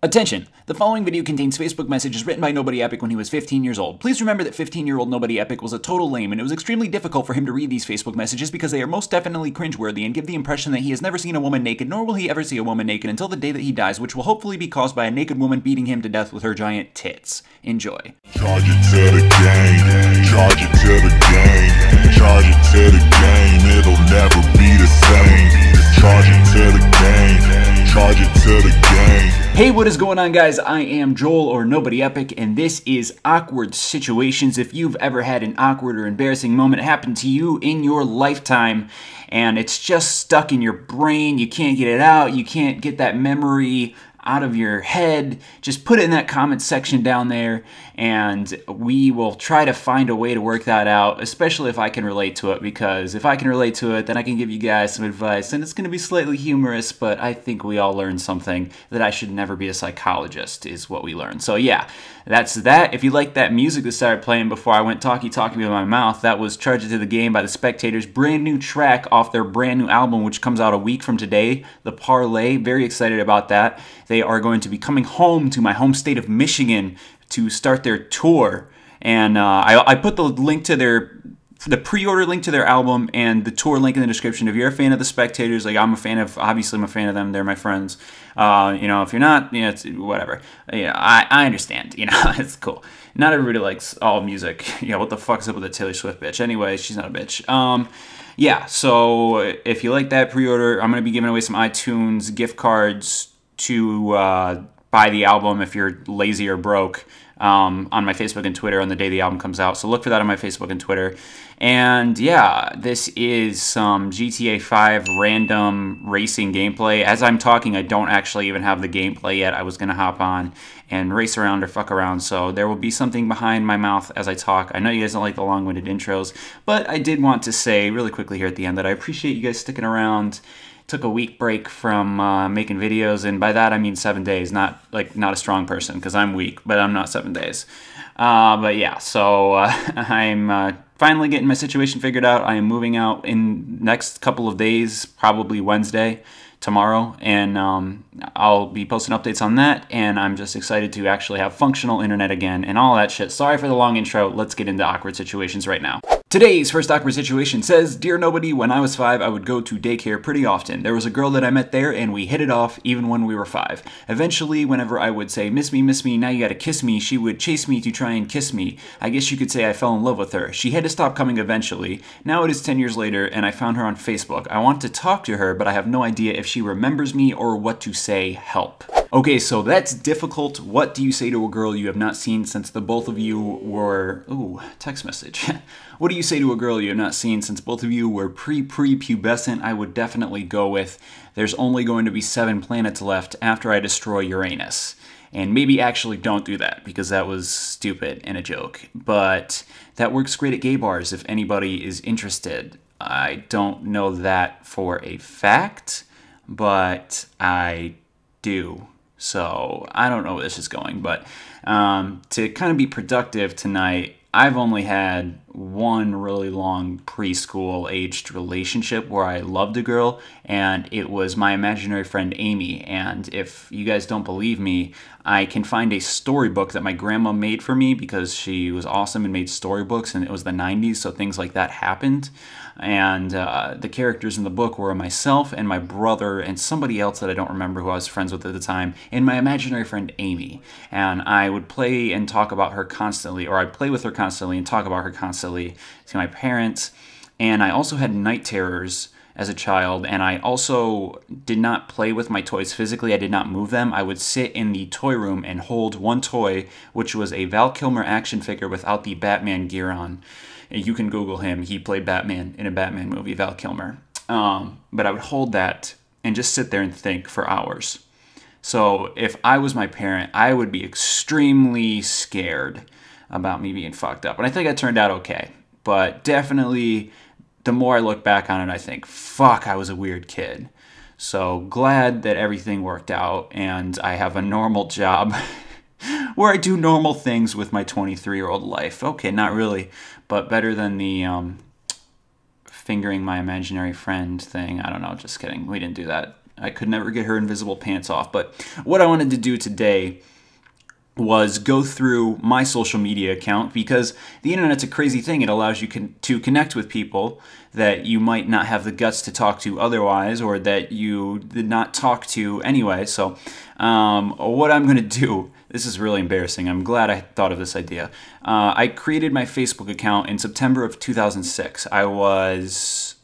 Attention! The following video contains Facebook messages written by Nobody Epic when he was 15 years old. Please remember that 15-year-old Nobody Epic was a total lame, and it was extremely difficult for him to read these Facebook messages because they are most definitely cringeworthy and give the impression that he has never seen a woman naked, nor will he ever see a woman naked until the day that he dies, which will hopefully be caused by a naked woman beating him to death with her giant tits. Enjoy. Charge it to the game, charge it to the game, charge it to the game, it'll never be the same. Charge it to the game, charge it to the game. Hey, what is going on, guys? I am Joel, or Nobody Epic, and this is Awkward Situations. If you've ever had an awkward or embarrassing moment happen to you in your lifetime, and it's just stuck in your brain, you can't get it out, you can't get that memory out of your head, just put it in that comment section down there, and we will try to find a way to work that out, especially if I can relate to it, because if I can relate to it, then I can give you guys some advice, and it's going to be slightly humorous, but I think we all learned something, that I should never be a psychologist, is what we learned. So yeah, that's that. If you like that music that started playing before I went talkie with my mouth, that was Charge It to the Game by The Spectators, brand new track off their brand new album, which comes out a week from today, The Parlay. Very excited about that. They are going to be coming home to my home state of Michigan to start their tour, and I put the link to the pre-order link to their album and the tour link in the description. If you're a fan of The Spectators, like obviously I'm a fan of them, they're my friends. You know, if you're not, you know, it's whatever. You know, I understand, you know, it's cool. Not everybody likes all music. You know, what the fuck's up with the Taylor Swift bitch? Anyway, she's not a bitch. Yeah, so if you like that pre-order, I'm going to be giving away some iTunes gift cards to buy the album if you're lazy or broke on my Facebook and Twitter on the day the album comes out. So look for that on my Facebook and Twitter. And yeah, this is some GTA 5 random racing gameplay. As I'm talking, I don't actually even have the gameplay yet. I was going to hop on and race around or fuck around, so there will be something behind my mouth as I talk. I know you guys don't like the long-winded intros, but I did want to say really quickly here at the end that I appreciate you guys sticking around. Took a week break from making videos, and by that I mean 7 days, not a strong person, because I'm weak, but I'm not 7 days. But yeah, so I'm finally getting my situation figured out. I am moving out in next couple of days, probably Wednesday, tomorrow, and I'll be posting updates on that, and I'm just excited to actually have functional internet again and all that shit. Sorry for the long intro. Let's get into awkward situations right now. Today's first awkward situation says, Dear Nobody, when I was 5, I would go to daycare pretty often. There was a girl that I met there, and we hit it off even when we were 5. Eventually, whenever I would say, miss me, now you gotta kiss me, she would chase me to try and kiss me. I guess you could say I fell in love with her. She had to stop coming eventually. Now it is 10 years later, and I found her on Facebook. I want to talk to her, but I have no idea if she remembers me or what to say. Help. Okay, so that's difficult. What do you say to a girl you have not seen since the both of you were... Ooh, text message. What do you say to a girl you have not seen since both of you were pre-pubescent? I would definitely go with, there's only going to be 7 planets left after I destroy Uranus. And maybe actually don't do that, because that was stupid and a joke. But that works great at gay bars if anybody is interested. I don't know that for a fact, but I do. So I don't know where this is going, but to kind of be productive tonight, I've only had one really long preschool-aged relationship where I loved a girl, and it was my imaginary friend Amy. And if you guys don't believe me, I can find a storybook that my grandma made for me because she was awesome and made storybooks, and it was the 90s, so things like that happened. And the characters in the book were myself and my brother and somebody else that I don't remember who I was friends with at the time, and my imaginary friend Amy. And I would play and talk about her constantly, or I'd play with her constantly and talk about her constantly to my parents. And I also had night terrors as a child, and I also did not play with my toys physically. I did not move them. I would sit in the toy room and hold one toy, which was a Val Kilmer action figure without the Batman gear on. You can Google him. He played Batman in a Batman movie, Val Kilmer. But I would hold that and just sit there and think for hours. So if I was my parent, I would be extremely scared about me being fucked up. And I think I turned out okay. But definitely, the more I look back on it, I think, fuck, I was a weird kid. So glad that everything worked out and I have a normal job where I do normal things with my 23-year-old life. Okay, not really, but better than the fingering my imaginary friend thing. I don't know, just kidding. We didn't do that. I could never get her invisible pants off. But what I wanted to do today was go through my social media account, because the internet's a crazy thing. It allows you to connect with people that you might not have the guts to talk to otherwise, or that you did not talk to anyway. So what I'm going to do, this is really embarrassing. I'm glad I thought of this idea. I created my Facebook account in September of 2006. I was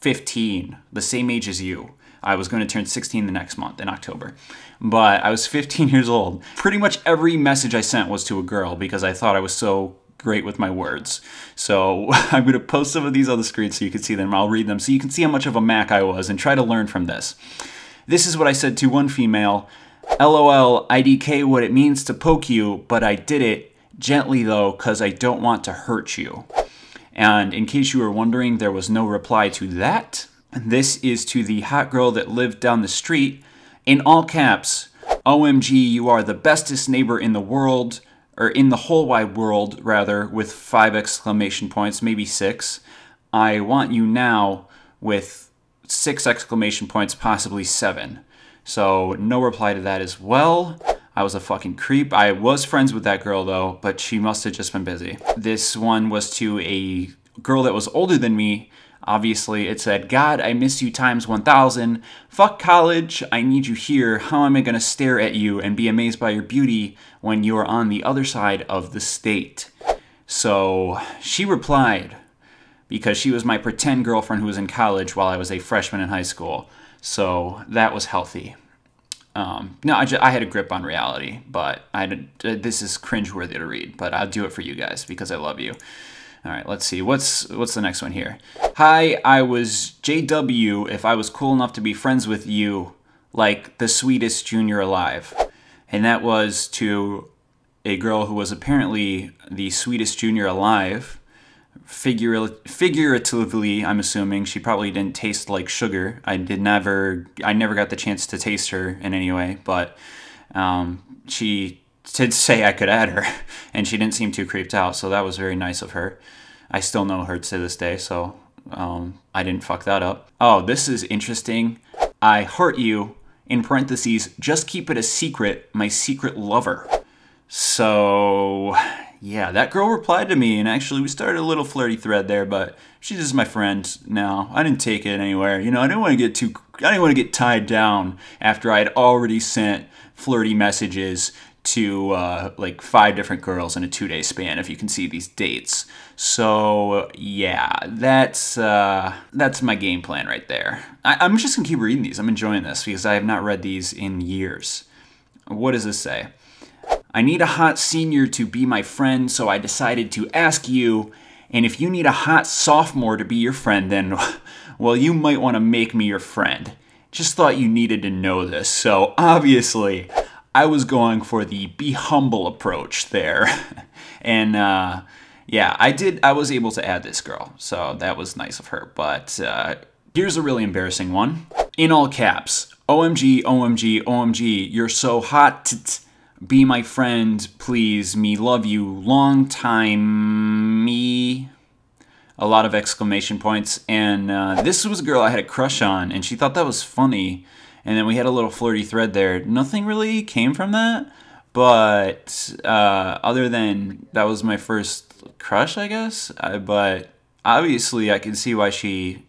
15, the same age as you. I was going to turn 16 the next month in October. But I was 15 years old. Pretty much every message I sent was to a girl because I thought I was so great with my words. So I'm going to post some of these on the screen so you can see them. I'll read them so you can see how much of a Mac I was and try to learn from this. This is what I said to one female. LOL, IDK what it means to poke you, but I did it gently though because I don't want to hurt you. And in case you were wondering, there was no reply to that. This is to the hot girl that lived down the street. In all caps, OMG, you are the bestest neighbor in the world, or in the whole wide world, rather, with 5 exclamation points, maybe 6. I want you now with 6 exclamation points, possibly 7. So no reply to that as well. I was a fucking creep. I was friends with that girl though, but she must have just been busy. This one was to a girl that was older than me. Obviously, it said, God, I miss you times 1,000. Fuck college, I need you here. How am I going to stare at you and be amazed by your beauty when you are on the other side of the state? So she replied, because she was my pretend girlfriend who was in college while I was a freshman in high school. So that was healthy. No, I had a grip on reality, but this is cringeworthy to read, but I'll do it for you guys because I love you. All right, let's see. What's the next one here? Hi, I was JW if I was cool enough to be friends with you, like the sweetest junior alive. And that was to a girl who was apparently the sweetest junior alive. Figuratively, I'm assuming. She probably didn't taste like sugar. I never got the chance to taste her in any way, but she did say I could add her, and she didn't seem too creeped out, so that was very nice of her. I still know her to this day, so I didn't fuck that up. Oh, this is interesting. I heart you, in parentheses, just keep it a secret, my secret lover. So, yeah, that girl replied to me, and actually we started a little flirty thread there, but she's just my friend now. I didn't take it anywhere. You know, I didn't want to get tied down after I had already sent flirty messages to like 5 different girls in a 2-day span, if you can see these dates. So yeah, that's my game plan right there. I'm just gonna keep reading these. I'm enjoying this because I have not read these in years. What does this say? I need a hot senior to be my friend, so I decided to ask you, and if you need a hot sophomore to be your friend, then, well, you might want to make me your friend. Just thought you needed to know this. So obviously, I was going for the be humble approach there. And yeah, I was able to add this girl, so that was nice of her. But here's a really embarrassing one. In all caps, OMG, OMG, OMG, you're so hot. Be my friend, please. Me love you. Long time, me. A lot of exclamation points. And this was a girl I had a crush on, and she thought that was funny. And then we had a little flirty thread there. Nothing really came from that, but other than that was my first crush, I guess. But obviously I can see why she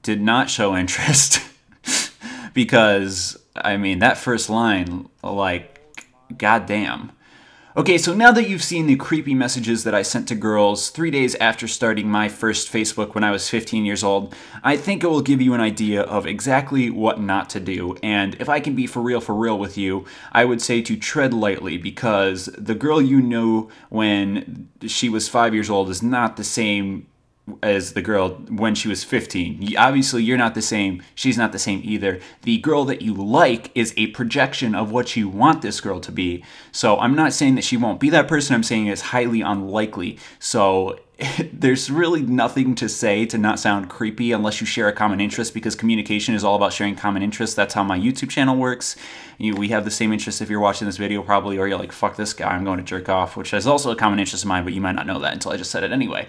did not show interest because, I mean, that first line, like, goddamn. Okay, so now that you've seen the creepy messages that I sent to girls 3 days after starting my first Facebook when I was 15 years old, I think it will give you an idea of exactly what not to do. And if I can be for real with you, I would say to tread lightly, because the girl you knew when she was 5 years old is not the same as the girl when she was 15. Obviously, you're not the same. She's not the same either. The girl that you like is a projection of what you want this girl to be. So I'm not saying that she won't be that person. I'm saying it's highly unlikely. So there's really nothing to say to not sound creepy unless you share a common interest, because communication is all about sharing common interests. That's how my YouTube channel works. We have the same interests if you're watching this video probably, or you're like, fuck this guy, I'm going to jerk off, which is also a common interest of mine, but you might not know that until I just said it anyway.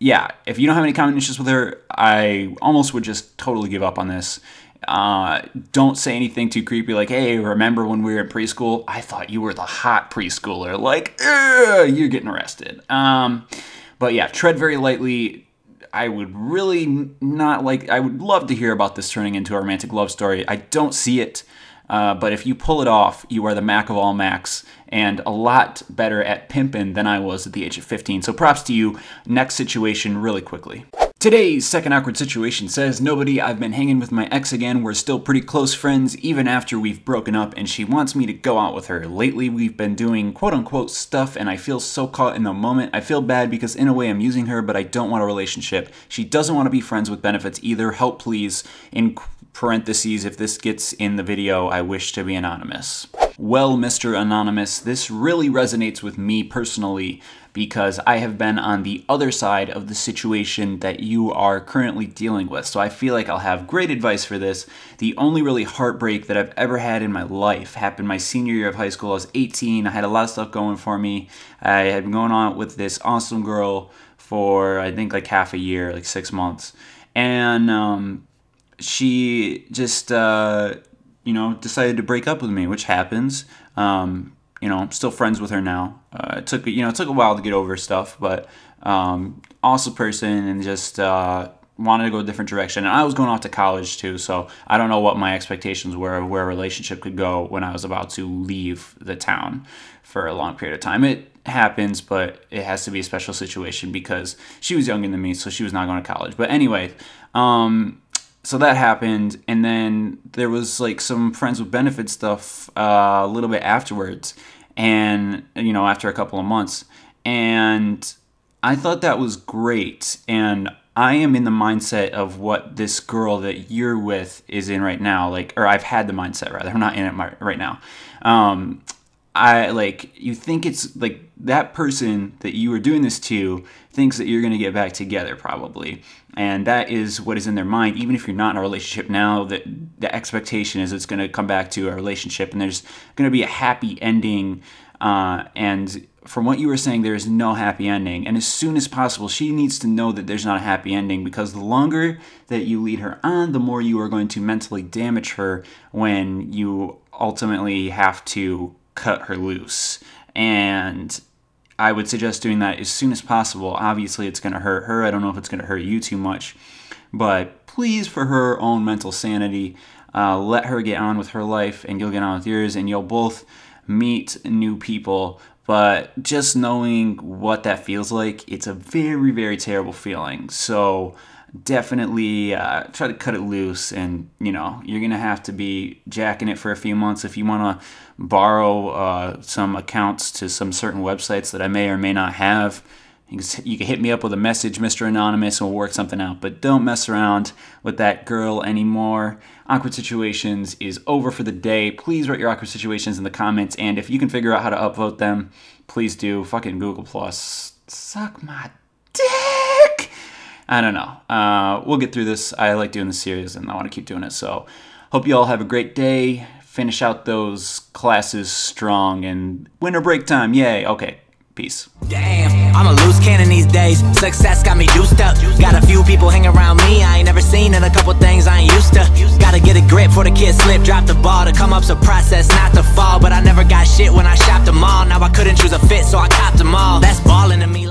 Yeah, if you don't have any common interests with her, I almost would just totally give up on this. Don't say anything too creepy like, hey, remember when we were in preschool? I thought you were the hot preschooler. Like, you're getting arrested. But yeah, tread very lightly. I would really not like, I would love to hear about this turning into a romantic love story. I don't see it. But if you pull it off, you are the Mac of all Macs and a lot better at pimping than I was at the age of 15. So props to you. Next situation really quickly. Today's second awkward situation says, nobody, I've been hanging with my ex again. We're still pretty close friends even after we've broken up, and she wants me to go out with her. Lately we've been doing quote-unquote stuff and I feel so caught in the moment. I feel bad because in a way I'm using her, but I don't want a relationship. She doesn't want to be friends with benefits either. Help please. In parentheses, if this gets in the video, I wish to be anonymous. Well, Mr. Anonymous, this really resonates with me personally because I have been on the other side of the situation that you are currently dealing with. So I feel like I'll have great advice for this. The only really heartbreak that I've ever had in my life happened my senior year of high school. I was 18. I had a lot of stuff going for me. I had been going on with this awesome girl for, I think, like half a year, like 6 months. And she just, decided to break up with me, which happens. I'm still friends with her now. It took a while to get over stuff, but awesome person, and just wanted to go a different direction. And I was going off to college too, so I don't know what my expectations were of where a relationship could go when I was about to leave the town for a long period of time. It happens, but it has to be a special situation because she was younger than me, so she was not going to college. But anyway, so that happened, and then there was like some friends with benefits stuff a little bit afterwards, and after a couple of months, and I thought that was great. And I am in the mindset of what this girl that you're with is in right now, or I've had the mindset rather. I'm not in it right now. You think it's like that person that you were doing this to thinks that you're going to get back together probably. And that is what is in their mind. Even if you're not in a relationship now, that the expectation is it's going to come back to a relationship and there's going to be a happy ending. And from what you were saying, there is no happy ending. And as soon as possible, she needs to know that there's not a happy ending, because the longer that you lead her on, the more you are going to mentally damage her when you ultimately have to cut her loose. And I would suggest doing that as soon as possible. Obviously, it's going to hurt her. I don't know if it's going to hurt you too much. But please, for her own mental sanity, let her get on with her life and you'll get on with yours, and you'll both meet new people. But just knowing what that feels like, it's a very, very terrible feeling. So definitely try to cut it loose, and you're gonna have to be jacking it for a few months if you want to borrow some accounts to some certain websites that I may or may not have. You can hit me up with a message, Mr. Anonymous, and we'll work something out. But don't mess around with that girl anymore. Awkward Situations is over for the day. Please write your awkward situations in the comments, and if you can figure out how to upvote them, please do. Fucking Google Plus, suck my dick. I don't know. We'll get through this. I like doing this series, and I want to keep doing it. So hope you all have a great day. Finish out those classes strong, and winter break time. Yay. Okay. Peace. Damn, I'm a loose cannon these days. Success got me juiced up. Got a few people hang around me I ain't never seen, and a couple things I ain't used to. Gotta get a grip for the kid slip. Drop the ball to come up's a process, not to fall. But I never got shit when I shopped them all. Now I couldn't choose a fit, so I copped them all. That's ballin' to me.